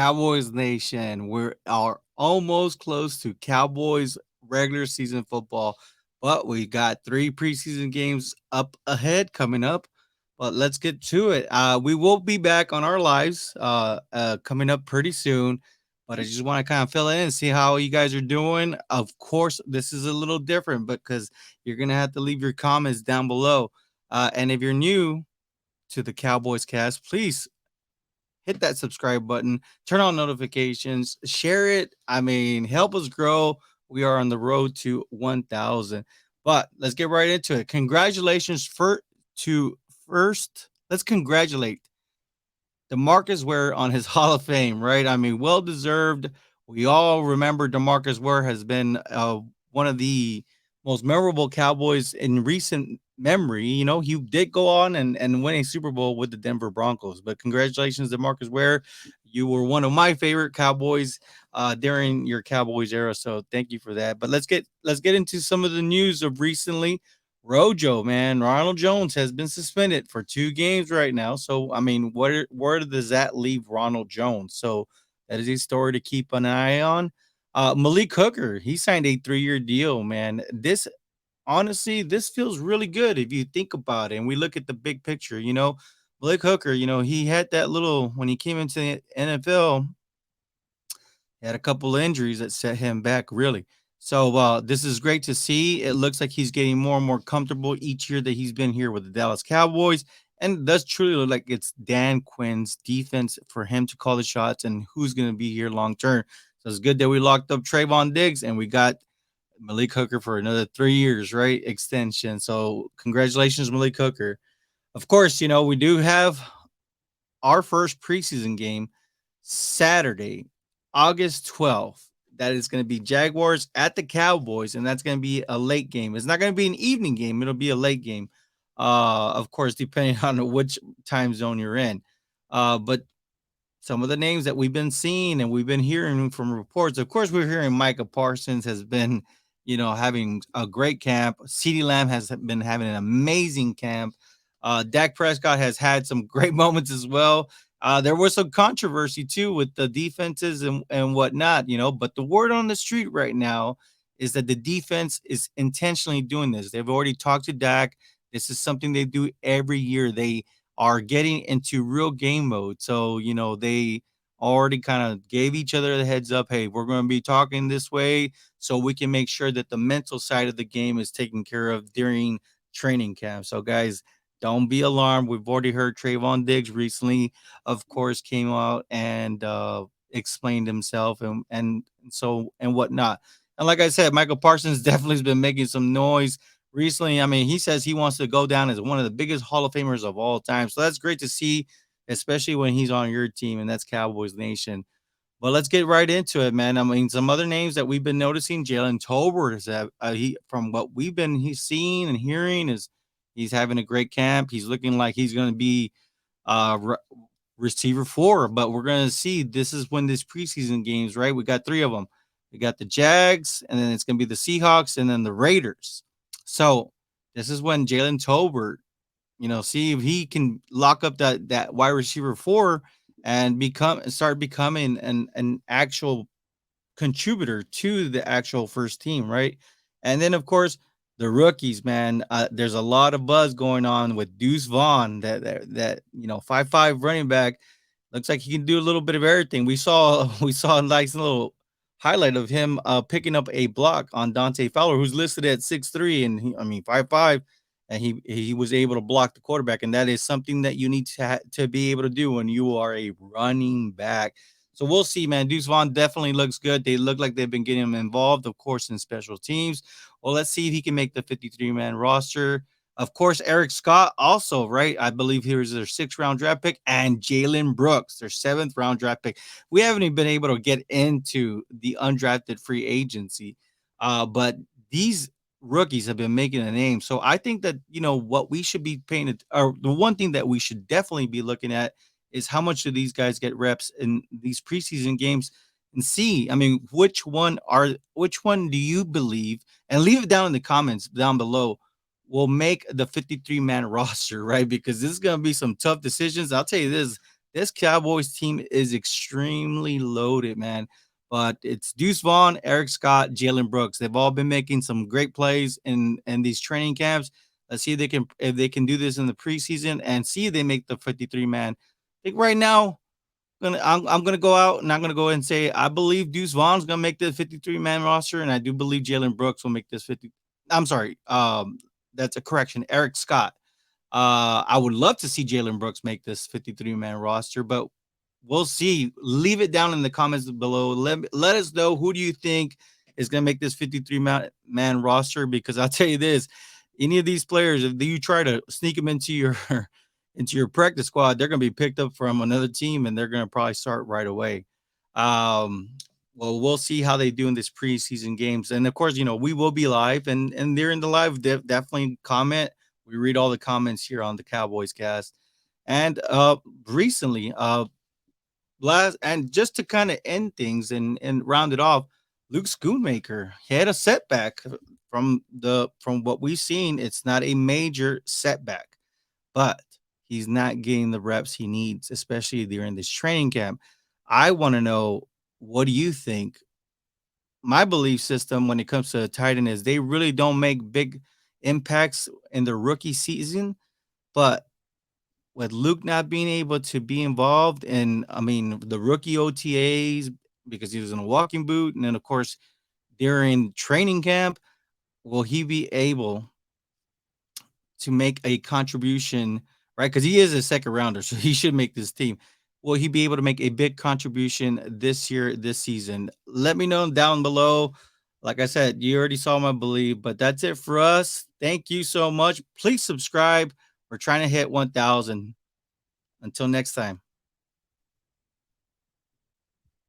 Cowboys Nation. We are almost close to Cowboys regular season football, but we got three preseason games up ahead coming up. But let's get to it. We will be back on our lives coming up pretty soon. But I just want to kind of fill in and see how you guys are doing. Of course, this is a little different because you're gonna have to leave your comments down below. And if you're new to the Cowboys cast, please hit that subscribe button, turn on notifications, share it. I mean, help us grow. We are on the road to 1,000. But let's get right into it. Congratulations to first. Let's congratulate DeMarcus Ware on his Hall of Fame, right? I mean, well deserved. We all remember DeMarcus Ware has been one of the most memorable Cowboys in recent memory. You know, he did go on and win a Super Bowl with the Denver Broncos. But congratulations, DeMarcus Ware. You were one of my favorite Cowboys during your Cowboys era. So thank you for that. But let's get into some of the news of recently. Rojo, man, Ronald Jones has been suspended for 2 games right now. So, I mean, where does that leave Ronald Jones? So, that is a story to keep an eye on. Malik Hooker, he signed a 3-year deal, man. This honestly, this feels really good if you think about it. And we look at the big picture, Malik Hooker, he had that little when he came into the NFL, had a couple of injuries that set him back really. So this is great to see. It looks like he's getting more and more comfortable each year that he's been here with the Dallas Cowboys. And it does truly look like it's Dan Quinn's defense for him to call the shots and who's going to be here long term. So it's good that we locked up Trayvon Diggs and we got Malik Hooker for another 3 years, right? Extension. So congratulations, Malik Hooker. Of course, we do have our first preseason game Saturday, August 12th. That is going to be Jaguars at the Cowboys, and that's going to be a late game. It's not going to be an evening game, it'll be a late game. Of course, depending on which time zone you're in. But some of the names that we've been seeing and we've been hearing from reports. Of course, we're hearing Micah Parsons has been, having a great camp. CeeDee Lamb has been having an amazing camp. Dak Prescott has had some great moments as well. There was some controversy too with the defenses and whatnot, but the word on the street right now is that the defense is intentionally doing this. They've already talked to Dak. This is something they do every year. They are getting into real game mode. So, they already kind of gave each other the heads up. Hey, we're going to be talking this way so we can make sure that the mental side of the game is taken care of during training camp. So, guys, don't be alarmed. We've already heard Trayvon Diggs recently, of course, came out and explained himself and whatnot. And like I said, Michael Parsons definitely has been making some noise recently. I mean, he says he wants to go down as one of the biggest Hall of Famers of all time. So that's great to see, especially when he's on your team, and that's Cowboys Nation. But let's get right into it, man. I mean, some other names that we've been noticing, Jalen Tolbert is he from what we've been seeing and hearing is he's having a great camp. He's looking like he's going to be receiver 4, but we're going to see this is when this preseason games, right? We got 3 of them. We got the Jags, and then it's going to be the Seahawks, and then the Raiders. So this is when Jalen Tolbert, see if he can lock up that wide receiver 4 and start becoming an actual contributor to the actual first team, right? And then of course the rookies, man. There's a lot of buzz going on with Deuce Vaughn, that 5'5" running back. Looks like he can do a little bit of everything. We saw a nice little highlight of him picking up a block on Dante Fowler, who's listed at 6'3", and 5'5", and he was able to block the quarterback, and that is something that you need to be able to do when you are a running back. So we'll see, man. Deuce Vaughn definitely looks good. They look like they've been getting him involved, of course, in special teams. Well, let's see if he can make the 53-man roster. Of course, Eric Scott also, right? I believe he was their 6th-round draft pick, and Jalen Brooks, their 7th-round draft pick. We haven't even been able to get into the undrafted free agency, but these rookies have been making a name. So I think that, what we should be paying, or the one thing that we should definitely be looking at is how much do these guys get reps in these preseason games and see, I mean, which one do you believe, and leave it down in the comments down below, will make the 53-man roster, right? Because this is going to be some tough decisions. I'll tell you this, this Cowboys team is extremely loaded, man. But it's Deuce Vaughn, Eric Scott, Jalen Brooks. They've all been making some great plays in these training camps. Let's see if they can do this in the preseason and see if they make the 53 man. I think right now I'm gonna go out and I'm gonna go ahead and say I believe Deuce Vaughn's gonna make the 53 man roster, and I do believe Jalen Brooks will make this 50. I'm sorry, that's a correction. Eric Scott. I would love to see Jalen Brooks make this 53 man roster, but we'll see. Leave it down in the comments below. Let us know who do you think is gonna make this 53 man roster, because I'll tell you this: any of these players, if you try to sneak them into your into your practice squad, they're going to be picked up from another team and they're going to probably start right away. Um, well, we'll see how they do in this preseason games, and of course, we will be live, and they're in the live. Definitely comment. We read all the comments here on the Cowboys cast, and recently, last and just to kind of end things and round it off, Luke Schoonmaker had a setback from what we've seen. It's not a major setback, but he's not getting the reps he needs, especially during this training camp. I want to know, what do you think? My belief system when it comes to a tight end is they really don't make big impacts in the rookie season, but with Luke not being able to be involved in, I mean, the rookie OTAs because he was in a walking boot, and then of course during training camp, will he be able to make a contribution, right? Because he is a second rounder, so he should make this team. Will he be able to make a big contribution this year, this season? Let me know down below. Like I said, you already saw my belief, but that's it for us. Thank you so much. Please subscribe. We're trying to hit 1,000. Until next time.